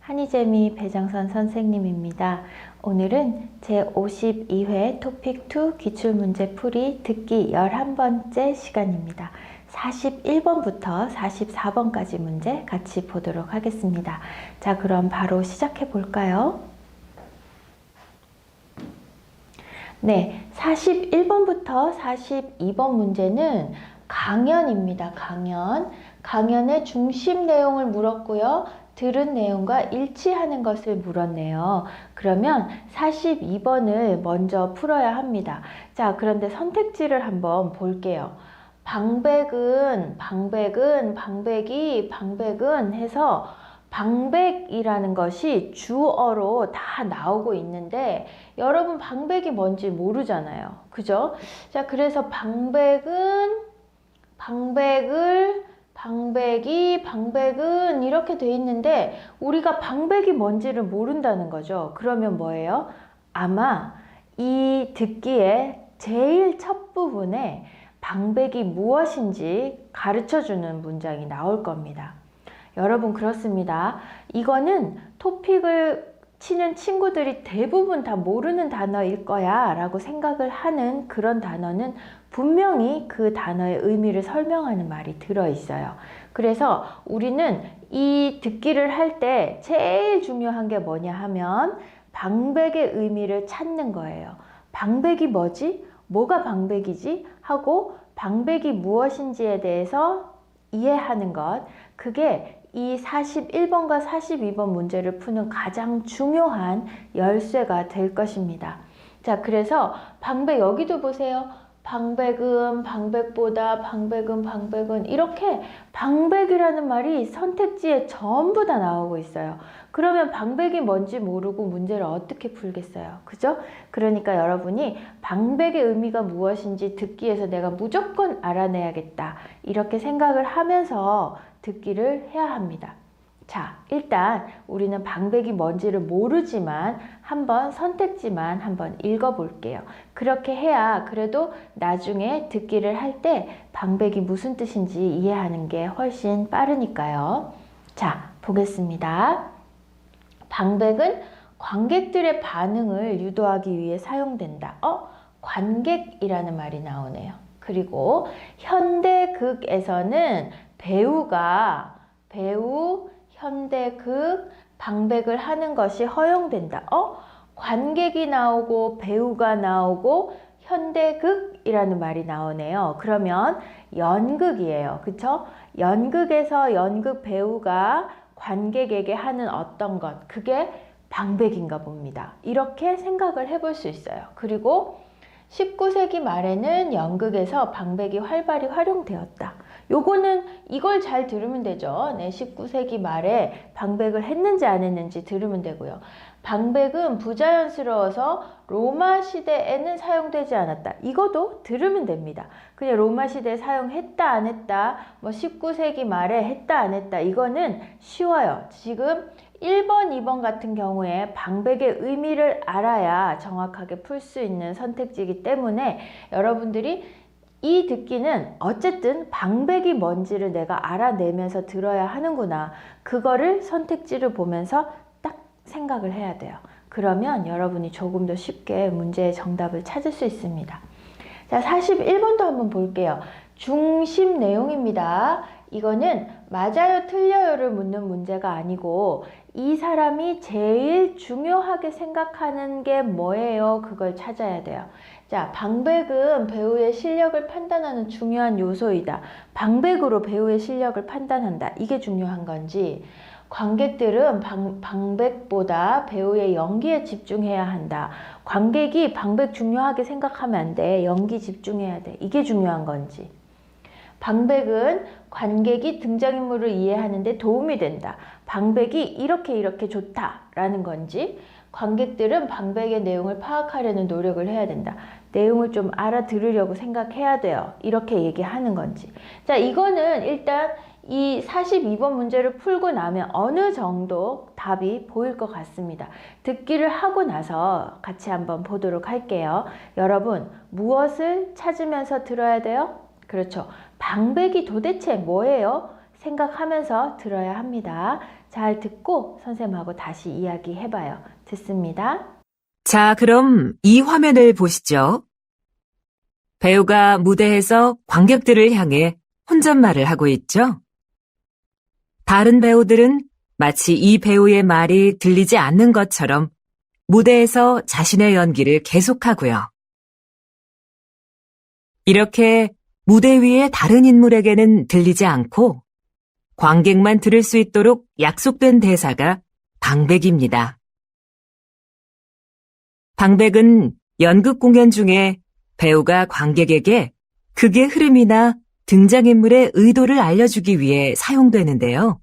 한이재미 배정선 선생님입니다. 오늘은 제52회 토픽2 기출문제 풀이 듣기 11번째 시간입니다. 41번부터 44번까지 문제 같이 보도록 하겠습니다. 자, 그럼 바로 시작해 볼까요? 네, 41번부터 42번 문제는 강연입니다. 강연의 중심 내용을 물었고요. 들은 내용과 일치하는 것을 물었네요. 그러면 42번을 먼저 풀어야 합니다. 자, 그런데 선택지를 한번 볼게요. 방백은 해서 방백이라는 것이 주어로 다 나오고 있는데 여러분 방백이 뭔지 모르잖아요. 그죠? 자, 그래서 방백은 이렇게 돼 있는데 우리가 방백이 뭔지를 모른다는 거죠. 그러면 뭐예요? 아마 이 듣기의 제일 첫 부분에 방백이 무엇인지 가르쳐주는 문장이 나올 겁니다. 여러분 그렇습니다. 이거는 토픽을 치는 친구들이 대부분 다 모르는 단어일 거야 라고 생각을 하는 그런 단어는 분명히 그 단어의 의미를 설명하는 말이 들어있어요. 그래서 우리는 이 듣기를 할 때 제일 중요한 게 뭐냐 하면 방백의 의미를 찾는 거예요. 방백이 뭐지? 뭐가 방백이지? 하고 방백이 무엇인지에 대해서 이해하는 것, 그게 이 41번과 42번 문제를 푸는 가장 중요한 열쇠가 될 것입니다. 자, 그래서 방백 여기도 보세요. 방백은 이렇게 방백이라는 말이 선택지에 전부 다 나오고 있어요. 그러면 방백이 뭔지 모르고 문제를 어떻게 풀겠어요? 그죠? 그러니까 여러분이 방백의 의미가 무엇인지 듣기에서 내가 무조건 알아내야겠다. 이렇게 생각을 하면서 듣기를 해야 합니다. 자, 일단 우리는 방백이 뭔지를 모르지만 한번 선택지만 한번 읽어볼게요. 그렇게 해야 그래도 나중에 듣기를 할 때 방백이 무슨 뜻인지 이해하는 게 훨씬 빠르니까요. 자, 보겠습니다. 방백은 관객들의 반응을 유도하기 위해 사용된다. 관객이라는 말이 나오네요. 그리고 현대극에서는 배우, 현대극, 방백을 하는 것이 허용된다. 관객이 나오고 배우가 나오고 현대극이라는 말이 나오네요. 그러면 연극이에요. 그쵸? 연극에서 연극 배우가 관객에게 하는 어떤 것, 그게 방백인가 봅니다. 이렇게 생각을 해볼 수 있어요. 그리고 19세기 말에는 연극에서 방백이 활발히 활용되었다. 요거는 이걸 잘 들으면 되죠. 네, 19세기 말에 방백을 했는지 안 했는지 들으면 되고요. 방백은 부자연스러워서 로마 시대에는 사용되지 않았다. 이것도 들으면 됩니다. 그냥 로마 시대에 사용했다 안 했다, 뭐 19세기 말에 했다 안 했다, 이거는 쉬워요. 지금 1번, 2번 같은 경우에 방백의 의미를 알아야 정확하게 풀 수 있는 선택지이기 때문에 여러분들이 이 듣기는 어쨌든 방백이 뭔지를 내가 알아내면서 들어야 하는구나. 그거를 선택지를 보면서 딱 생각을 해야 돼요. 그러면 여러분이 조금 더 쉽게 문제의 정답을 찾을 수 있습니다. 자, 41번도 한번 볼게요. 중심 내용입니다. 이거는 맞아요, 틀려요를 묻는 문제가 아니고 이 사람이 제일 중요하게 생각하는 게 뭐예요? 그걸 찾아야 돼요. 자, 방백은 배우의 실력을 판단하는 중요한 요소이다. 방백으로 배우의 실력을 판단한다. 이게 중요한 건지, 관객들은 방백보다 배우의 연기에 집중해야 한다. 관객이 방백 중요하게 생각하면 안 돼. 연기 집중해야 돼. 이게 중요한 건지, 방백은 관객이 등장인물을 이해하는 데 도움이 된다. 방백이 이렇게 좋다라는 건지, 관객들은 방백의 내용을 파악하려는 노력을 해야 된다. 내용을 좀 알아들으려고 생각해야 돼요. 이렇게 얘기하는 건지. 자, 이거는 일단 이 42번 문제를 풀고 나면 어느 정도 답이 보일 것 같습니다. 듣기를 하고 나서 같이 한번 보도록 할게요. 여러분, 무엇을 찾으면서 들어야 돼요? 그렇죠. 방백이 도대체 뭐예요? 생각하면서 들어야 합니다. 잘 듣고 선생님하고 다시 이야기해봐요. 듣습니다. 자, 그럼 이 화면을 보시죠. 배우가 무대에서 관객들을 향해 혼잣말을 하고 있죠. 다른 배우들은 마치 이 배우의 말이 들리지 않는 것처럼 무대에서 자신의 연기를 계속하고요. 이렇게 무대 위의 다른 인물에게는 들리지 않고 관객만 들을 수 있도록 약속된 대사가 방백입니다. 방백은 연극 공연 중에 배우가 관객에게 극의 흐름이나 등장인물의 의도를 알려주기 위해 사용되는데요.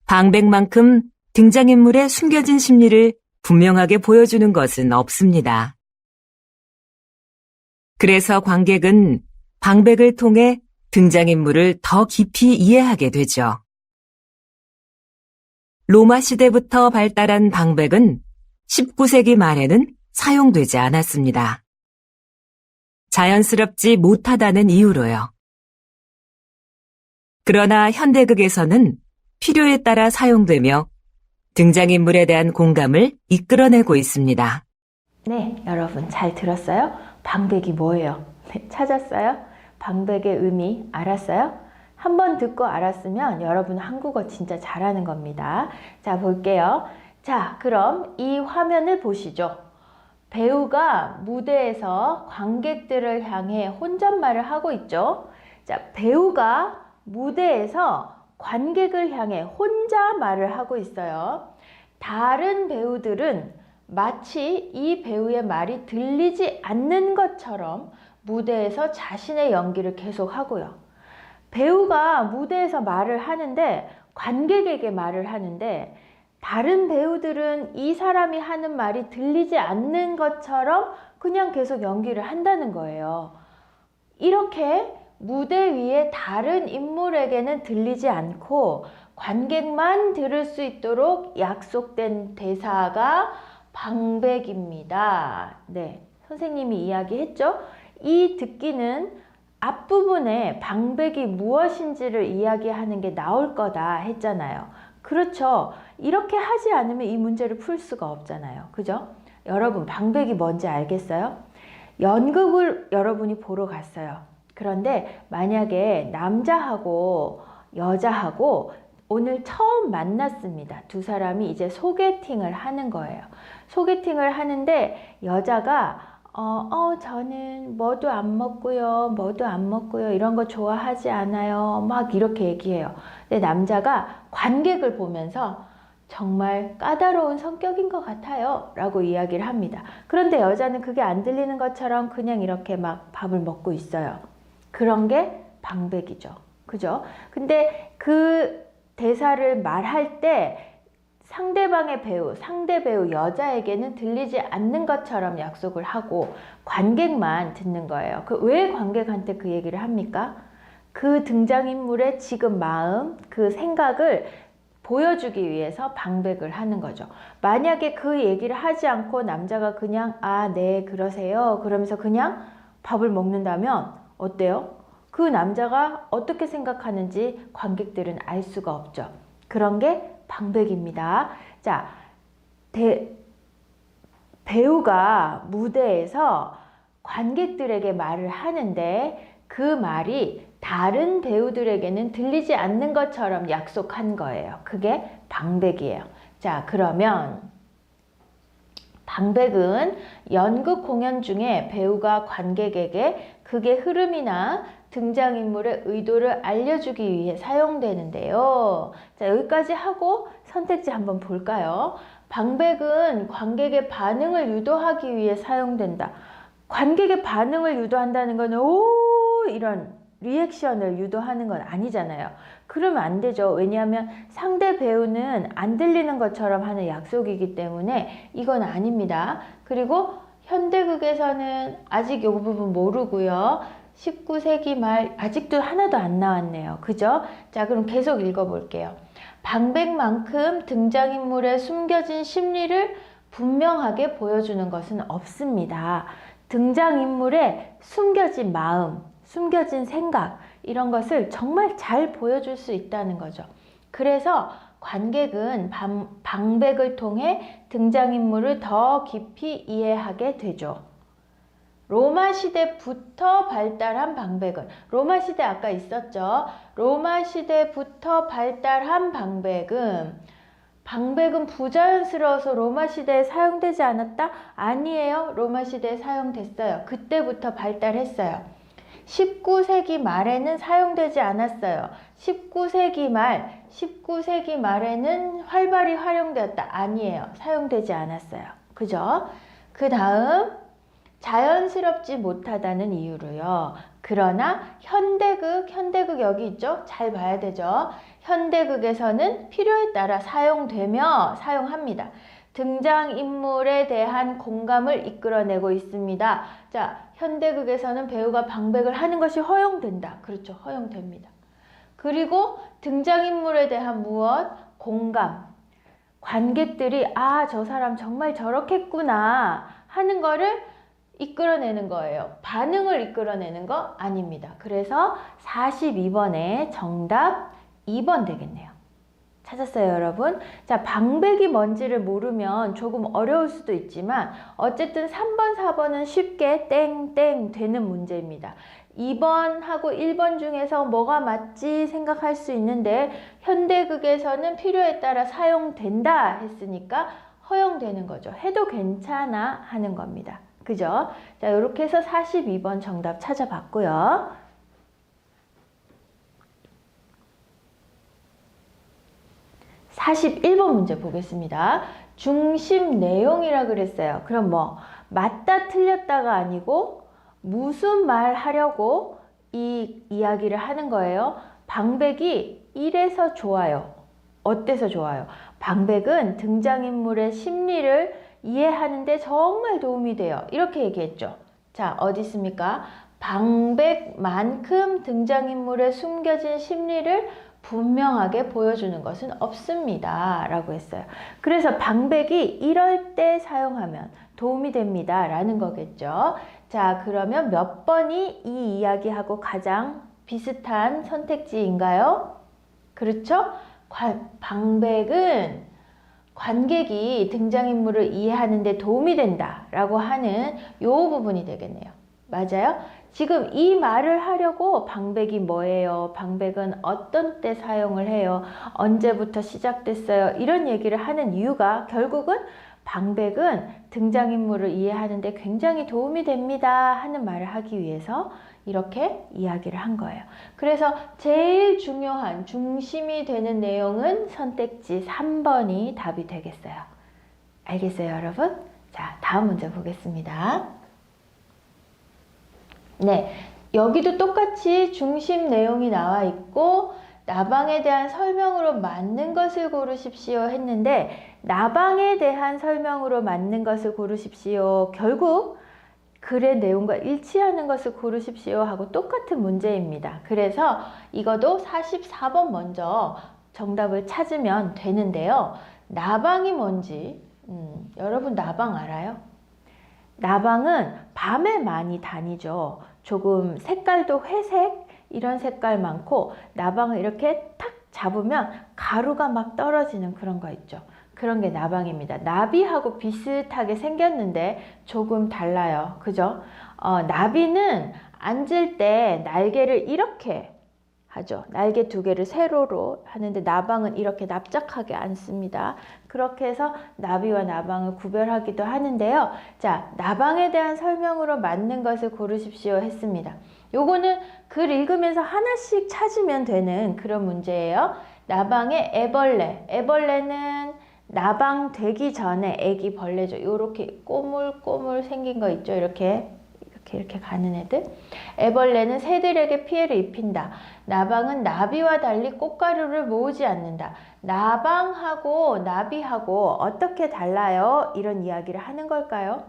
방백만큼 등장인물의 숨겨진 심리를 분명하게 보여주는 것은 없습니다. 그래서 관객은 방백을 통해 등장인물을 더 깊이 이해하게 되죠. 로마 시대부터 발달한 방백은 19세기 말에는 사용되지 않았습니다. 자연스럽지 못하다는 이유로요. 그러나 현대극에서는 필요에 따라 사용되며 등장인물에 대한 공감을 이끌어내고 있습니다. 네, 여러분 잘 들었어요? 방백이 뭐예요? 네, 찾았어요? 방백의 의미 알았어요? 한번 듣고 알았으면 여러분 한국어 진짜 잘하는 겁니다. 자, 볼게요. 자, 그럼 이 화면을 보시죠. 배우가 무대에서 관객들을 향해 혼잣말을 하고 있죠. 자, 배우가 무대에서 관객을 향해 혼자 말을 하고 있어요. 다른 배우들은 마치 이 배우의 말이 들리지 않는 것처럼 무대에서 자신의 연기를 계속하고요. 배우가 무대에서 말을 하는데 관객에게 말을 하는데 다른 배우들은 이 사람이 하는 말이 들리지 않는 것처럼 그냥 계속 연기를 한다는 거예요. 이렇게 무대 위에 다른 인물에게는 들리지 않고 관객만 들을 수 있도록 약속된 대사가 방백입니다. 네, 선생님이 이야기했죠? 이 듣기는 앞부분에 방백이 무엇인지를 이야기하는 게 나올 거다 했잖아요. 그렇죠. 이렇게 하지 않으면 이 문제를 풀 수가 없잖아요. 그죠? 여러분, 방백이 뭔지 알겠어요? 연극을 여러분이 보러 갔어요. 그런데 만약에 남자하고 여자하고 오늘 처음 만났습니다. 두 사람이 이제 소개팅을 하는 거예요. 소개팅을 하는데 여자가 저는 뭐도 안 먹고요, 뭐도 안 먹고요, 이런 거 좋아하지 않아요. 막 이렇게 얘기해요. 근데 남자가 관객을 보면서 정말 까다로운 성격인 것 같아요 라고 이야기를 합니다. 그런데 여자는 그게 안 들리는 것처럼 그냥 이렇게 막 밥을 먹고 있어요. 그런 게 방백이죠. 그죠? 근데 그 대사를 말할 때 상대방의 배우, 상대 배우 여자에게는 들리지 않는 것처럼 약속을 하고 관객만 듣는 거예요. 왜 관객한테 그 얘기를 합니까? 그 등장인물의 지금 마음, 그 생각을 보여주기 위해서 방백을 하는 거죠. 만약에 그 얘기를 하지 않고 남자가 그냥 네, 그러세요. 그러면서 그냥 밥을 먹는다면 어때요? 그 남자가 어떻게 생각하는지 관객들은 알 수가 없죠. 그런 게 방백입니다. 자, 배우가 무대에서 관객들에게 말을 하는데 그 말이 다른 배우들에게는 들리지 않는 것처럼 약속한 거예요. 그게 방백이에요. 자, 그러면 방백은 연극 공연 중에 배우가 관객에게 극의 흐름이나 등장인물의 의도를 알려주기 위해 사용되는데요. 자, 여기까지 하고 선택지 한번 볼까요? 방백은 관객의 반응을 유도하기 위해 사용된다. 관객의 반응을 유도한다는 건 이런 리액션을 유도하는 건 아니잖아요. 그러면 안 되죠. 왜냐하면 상대 배우는 안 들리는 것처럼 하는 약속이기 때문에 이건 아닙니다. 그리고 현대극에서는 아직 이 부분 모르고요. 19세기 말 아직도 하나도 안 나왔네요. 그죠? 자, 그럼 계속 읽어볼게요. 방백만큼 등장인물의 숨겨진 심리를 분명하게 보여주는 것은 없습니다. 등장인물의 숨겨진 마음, 숨겨진 생각, 이런 것을 정말 잘 보여줄 수 있다는 거죠. 그래서 관객은 방백을 통해 등장인물을 더 깊이 이해하게 되죠. 로마 시대부터 발달한 방백은, 로마 시대 아까 있었죠. 로마 시대부터 발달한 방백은 부자연스러워서 로마 시대에 사용되지 않았다? 아니에요. 로마 시대에 사용됐어요. 그때부터 발달했어요. 19세기 말에는 사용되지 않았어요. 19세기 말에는 활발히 활용되었다. 아니에요. 사용되지 않았어요. 그죠? 그 다음, 자연스럽지 못하다는 이유로요. 그러나 현대극 여기 있죠? 잘 봐야 되죠? 현대극에서는 필요에 따라 사용합니다. 등장인물에 대한 공감을 이끌어내고 있습니다. 자, 현대극에서는 배우가 방백을 하는 것이 허용된다. 그렇죠. 허용됩니다. 그리고 등장인물에 대한 무엇? 공감. 관객들이 저 사람 정말 저렇겠구나 하는 거를 이끌어내는 거예요. 반응을 이끌어내는 거 아닙니다. 그래서 42번에 정답 2번 되겠네요. 찾았어요, 여러분? 자, 방백이 뭔지를 모르면 조금 어려울 수도 있지만 어쨌든 3번, 4번은 쉽게 땡땡 되는 문제입니다. 2번하고 1번 중에서 뭐가 맞지 생각할 수 있는데 현대극에서는 필요에 따라 사용된다 했으니까 허용되는 거죠. 해도 괜찮아 하는 겁니다. 그죠? 자, 이렇게 해서 42번 정답 찾아봤고요. 41번 문제 보겠습니다. 중심 내용이라 그랬어요. 그럼 뭐 맞다 틀렸다가 아니고 무슨 말 하려고 이 이야기를 하는 거예요? 방백이 이래서 좋아요. 어때서 좋아요? 방백은 등장인물의 심리를 이해하는데 정말 도움이 돼요. 이렇게 얘기했죠. 자, 어디 있습니까? 방백만큼 등장인물의 숨겨진 심리를 분명하게 보여주는 것은 없습니다. 라고 했어요. 그래서 방백이 이럴 때 사용하면 도움이 됩니다. 라는 거겠죠. 자, 그러면 몇 번이 이 이야기하고 가장 비슷한 선택지인가요? 그렇죠? 방백은 관객이 등장인물을 이해하는 데 도움이 된다 라고 하는 이 부분이 되겠네요. 맞아요? 지금 이 말을 하려고 방백이 뭐예요? 방백은 어떤 때 사용을 해요? 언제부터 시작됐어요? 이런 얘기를 하는 이유가 결국은 방백은 등장인물을 이해하는 데 굉장히 도움이 됩니다 하는 말을 하기 위해서 이렇게 이야기를 한 거예요. 그래서 제일 중요한 중심이 되는 내용은 선택지 3번이 답이 되겠어요. 알겠어요, 여러분? 자, 다음 문제 보겠습니다. 네, 여기도 똑같이 중심 내용이 나와 있고 나방에 대한 설명으로 맞는 것을 고르십시오 했는데 나방에 대한 설명으로 맞는 것을 고르십시오. 결국 글의 내용과 일치하는 것을 고르십시오 하고 똑같은 문제입니다. 그래서 이것도 44번 먼저 정답을 찾으면 되는데요. 나방이 뭔지 여러분 나방 알아요? 나방은 밤에 많이 다니죠. 조금 색깔도 회색 이런 색깔 많고 나방을 이렇게 탁 잡으면 가루가 막 떨어지는 그런 거 있죠. 그런 게 나방입니다. 나비하고 비슷하게 생겼는데 조금 달라요. 그죠? 나비는 앉을 때 날개를 이렇게 하죠. 날개 두 개를 세로로 하는데 나방은 이렇게 납작하게 앉습니다. 그렇게 해서 나비와 나방을 구별하기도 하는데요. 자, 나방에 대한 설명으로 맞는 것을 고르십시오 했습니다. 요거는 글 읽으면서 하나씩 찾으면 되는 그런 문제예요. 나방의 애벌레는 나방 되기 전에 애기 벌레죠. 요렇게 꼬물꼬물 생긴 거 있죠. 이렇게 가는 애들. 애벌레는 새들에게 피해를 입힌다. 나방은 나비와 달리 꽃가루를 모으지 않는다. 나방하고 나비하고 어떻게 달라요? 이런 이야기를 하는 걸까요?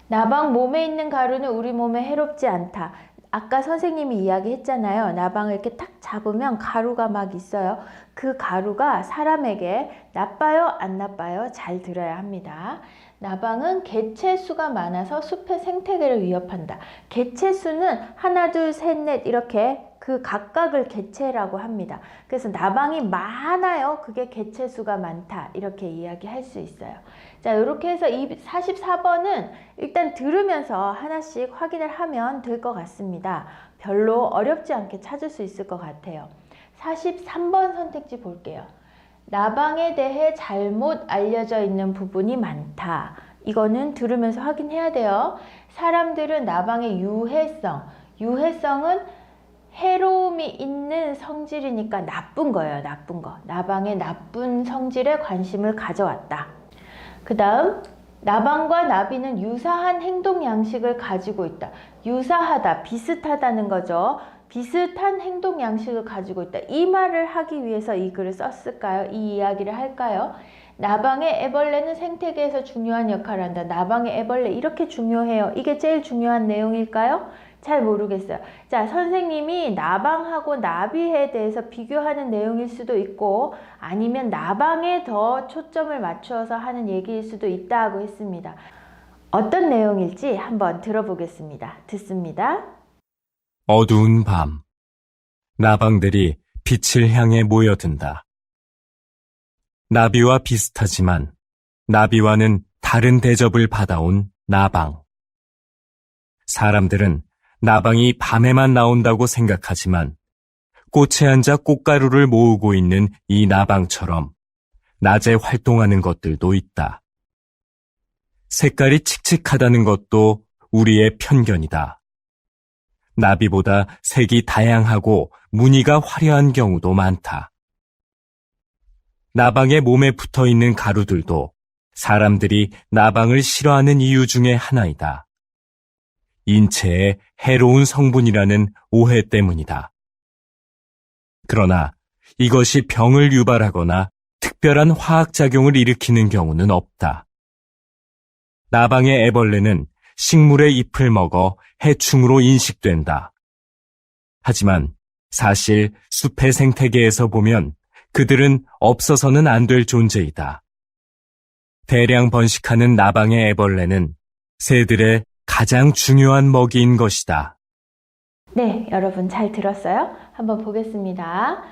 나방 몸에 있는 가루는 우리 몸에 해롭지 않다. 아까 선생님이 이야기했잖아요. 나방을 이렇게 탁 잡으면 가루가 막 있어요. 그 가루가 사람에게 나빠요? 안 나빠요? 잘 들어야 합니다. 나방은 개체수가 많아서 숲의 생태계를 위협한다. 개체수는 하나, 둘, 셋, 넷 이렇게 그 각각을 개체라고 합니다. 그래서 나방이 많아요. 그게 개체수가 많다. 이렇게 이야기할 수 있어요. 자, 이렇게 해서 이 44번은 일단 들으면서 하나씩 확인을 하면 될 것 같습니다. 별로 어렵지 않게 찾을 수 있을 것 같아요. 43번 선택지 볼게요. 나방에 대해 잘못 알려져 있는 부분이 많다. 이거는 들으면서 확인해야 돼요. 사람들은 나방의 유해성은 해로움이 있는 성질이니까 나쁜 거예요. 나쁜 거. 나방의 나쁜 성질에 관심을 가져왔다. 그 다음, 나방과 나비는 유사한 행동 양식을 가지고 있다. 유사하다, 비슷하다는 거죠. 비슷한 행동 양식을 가지고 있다. 이 말을 하기 위해서 이 글을 썼을까요? 이 이야기를 할까요? 나방의 애벌레는 생태계에서 중요한 역할을 한다. 나방의 애벌레 이렇게 중요해요. 이게 제일 중요한 내용일까요? 잘 모르겠어요. 자, 선생님이 나방하고 나비에 대해서 비교하는 내용일 수도 있고 아니면 나방에 더 초점을 맞추어서 하는 얘기일 수도 있다고 했습니다. 어떤 내용일지 한번 들어보겠습니다. 듣습니다. 어두운 밤, 나방들이 빛을 향해 모여든다. 나비와 비슷하지만 나비와는 다른 대접을 받아온 나방. 사람들은 나방이 밤에만 나온다고 생각하지만 꽃에 앉아 꽃가루를 모으고 있는 이 나방처럼 낮에 활동하는 것들도 있다. 색깔이 칙칙하다는 것도 우리의 편견이다. 나비보다 색이 다양하고 무늬가 화려한 경우도 많다. 나방의 몸에 붙어있는 가루들도 사람들이 나방을 싫어하는 이유 중에 하나이다. 인체에 해로운 성분이라는 오해 때문이다. 그러나 이것이 병을 유발하거나 특별한 화학작용을 일으키는 경우는 없다. 나방의 애벌레는 식물의 잎을 먹어 해충으로 인식된다. 하지만 사실 숲의 생태계에서 보면 그들은 없어서는 안 될 존재이다. 대량 번식하는 나방의 애벌레는 새들의 가장 중요한 먹이인 것이다. 네, 여러분 잘 들었어요? 한번 보겠습니다.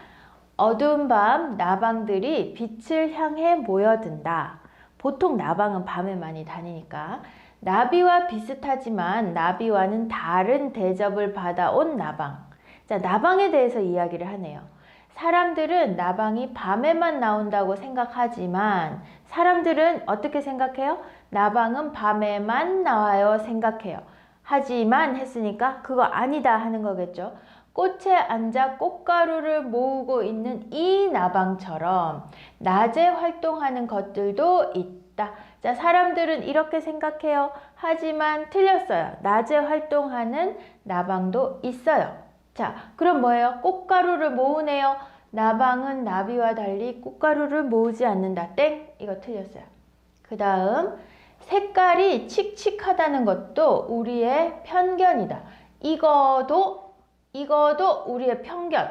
어두운 밤 나방들이 빛을 향해 모여든다. 보통 나방은 밤에 많이 다니니까. 나비와 비슷하지만 나비와는 다른 대접을 받아온 나방. 자, 나방에 대해서 이야기를 하네요. 사람들은 나방이 밤에만 나온다고 생각하지만 사람들은 어떻게 생각해요? 나방은 밤에만 나와요 생각해요. 하지만 했으니까 그거 아니다 하는 거겠죠. 꽃에 앉아 꽃가루를 모으고 있는 이 나방처럼 낮에 활동하는 것들도 있다. 자, 사람들은 이렇게 생각해요. 하지만 틀렸어요. 낮에 활동하는 나방도 있어요. 자, 그럼 뭐예요? 꽃가루를 모으네요. 나방은 나비와 달리 꽃가루를 모으지 않는다. 땡! 이거 틀렸어요. 그 다음, 색깔이 칙칙하다는 것도 우리의 편견이다. 이거도 우리의 편견.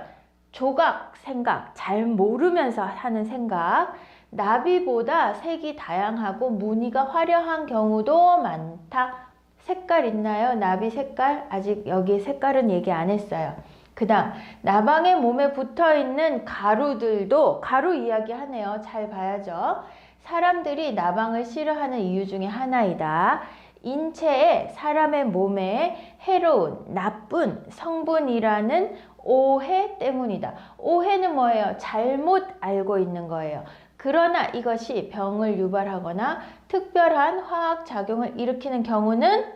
조각 생각, 잘 모르면서 하는 생각. 나비보다 색이 다양하고 무늬가 화려한 경우도 많다. 색깔 있나요? 나비 색깔? 아직 여기 색깔은 얘기 안 했어요. 그 다음, 나방의 몸에 붙어있는 가루들도 가루 이야기 하네요. 잘 봐야죠. 사람들이 나방을 싫어하는 이유 중에 하나이다. 인체에 사람의 몸에 해로운, 나쁜 성분이라는 오해 때문이다. 오해는 뭐예요? 잘못 알고 있는 거예요. 그러나 이것이 병을 유발하거나 특별한 화학작용을 일으키는 경우는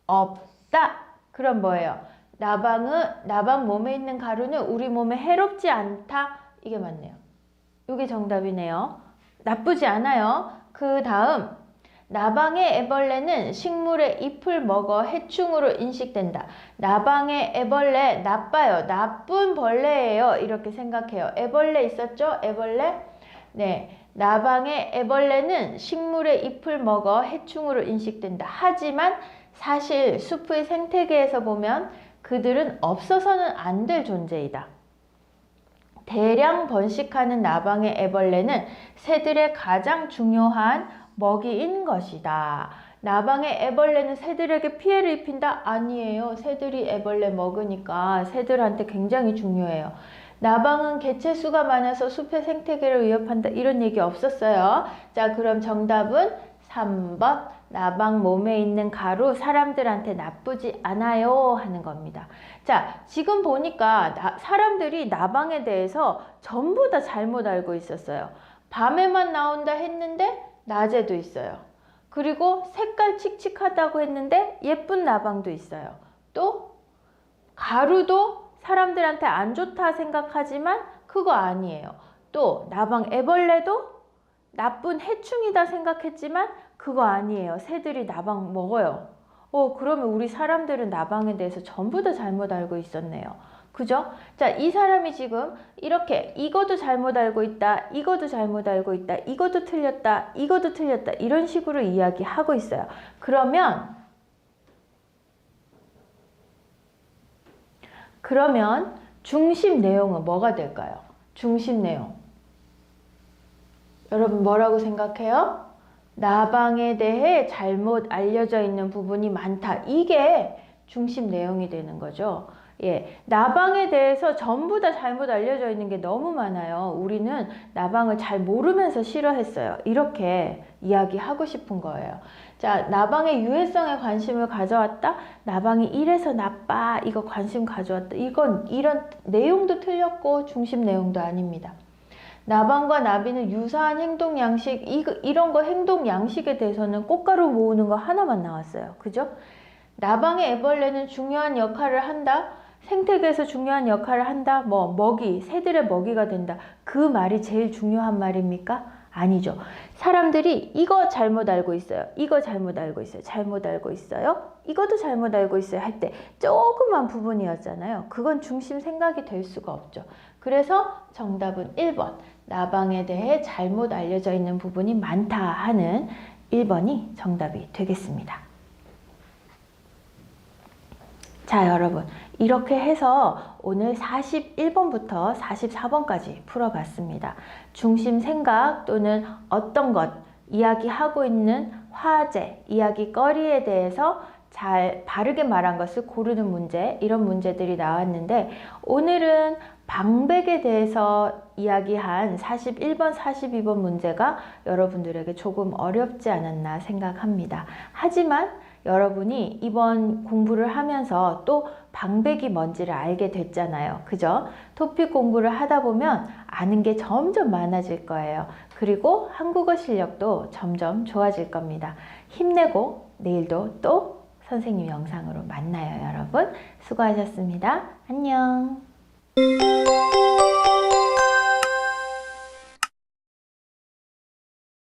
없다. 그럼 뭐예요? 나방 몸에 있는 가루는 우리 몸에 해롭지 않다. 이게 맞네요. 이게 정답이네요. 나쁘지 않아요. 그 다음, 나방의 애벌레는 식물의 잎을 먹어 해충으로 인식된다. 나방의 애벌레 나빠요. 나쁜 벌레예요. 이렇게 생각해요. 애벌레 있었죠? 애벌레? 네, 나방의 애벌레는 식물의 잎을 먹어 해충으로 인식된다. 하지만 사실 숲의 생태계에서 보면 그들은 없어서는 안 될 존재이다. 대량 번식하는 나방의 애벌레는 새들의 가장 중요한 먹이인 것이다. 나방의 애벌레는 새들에게 피해를 입힌다? 아니에요. 새들이 애벌레 먹으니까 새들한테 굉장히 중요해요. 나방은 개체수가 많아서 숲의 생태계를 위협한다. 이런 얘기 없었어요. 자, 그럼 정답은 3번. 나방 몸에 있는 가루 사람들한테 나쁘지 않아요 하는 겁니다. 자, 지금 보니까 사람들이 나방에 대해서 전부 다 잘못 알고 있었어요. 밤에만 나온다 했는데 낮에도 있어요. 그리고 색깔 칙칙하다고 했는데 예쁜 나방도 있어요. 또 가루도 사람들한테 안 좋다 생각하지만 그거 아니에요. 또 나방 애벌레도 나쁜 해충이다 생각했지만 그거 아니에요. 새들이 나방 먹어요. 그러면 우리 사람들은 나방에 대해서 전부 다 잘못 알고 있었네요. 그죠? 자, 이 사람이 지금 이렇게 이것도 잘못 알고 있다, 이것도 잘못 알고 있다, 이것도 틀렸다, 이것도 틀렸다, 이런 식으로 이야기하고 있어요. 그러면 중심 내용은 뭐가 될까요? 중심 내용. 여러분 뭐라고 생각해요? 나방에 대해 잘못 알려져 있는 부분이 많다. 이게 중심 내용이 되는 거죠. 예, 나방에 대해서 전부 다 잘못 알려져 있는 게 너무 많아요. 우리는 나방을 잘 모르면서 싫어했어요. 이렇게 이야기하고 싶은 거예요. 자, 나방의 유해성에 관심을 가져왔다? 나방이 이래서 나빠. 이거 관심 가져왔다. 이런 내용도 틀렸고 중심 내용도 아닙니다. 나방과 나비는 유사한 행동 양식, 이런 거 행동 양식에 대해서는 꽃가루 모으는 거 하나만 나왔어요. 그죠? 나방의 애벌레는 중요한 역할을 한다? 생태계에서 중요한 역할을 한다? 먹이, 새들의 먹이가 된다. 그 말이 제일 중요한 말입니까? 아니죠. 사람들이 이거 잘못 알고 있어요. 이거 잘못 알고 있어요. 잘못 알고 있어요. 이것도 잘못 알고 있어요. 할 때 조그만 부분이었잖아요. 그건 중심 생각이 될 수가 없죠. 그래서 정답은 1번. 나방에 대해 잘못 알려져 있는 부분이 많다 하는 1번이 정답이 되겠습니다. 자, 여러분. 이렇게 해서 오늘 41번부터 44번까지 풀어봤습니다. 중심 생각 또는 어떤 것, 이야기하고 있는 화제, 이야기거리에 대해서 잘 바르게 말한 것을 고르는 문제, 이런 문제들이 나왔는데 오늘은 방백에 대해서 이야기한 41번, 42번 문제가 여러분들에게 조금 어렵지 않았나 생각합니다. 하지만 여러분이 이번 공부를 하면서 또 방백이 뭔지를 알게 됐잖아요. 그죠? 토픽 공부를 하다 보면 아는 게 점점 많아질 거예요. 그리고 한국어 실력도 점점 좋아질 겁니다. 힘내고 내일도 또 선생님 영상으로 만나요, 여러분. 수고하셨습니다. 안녕.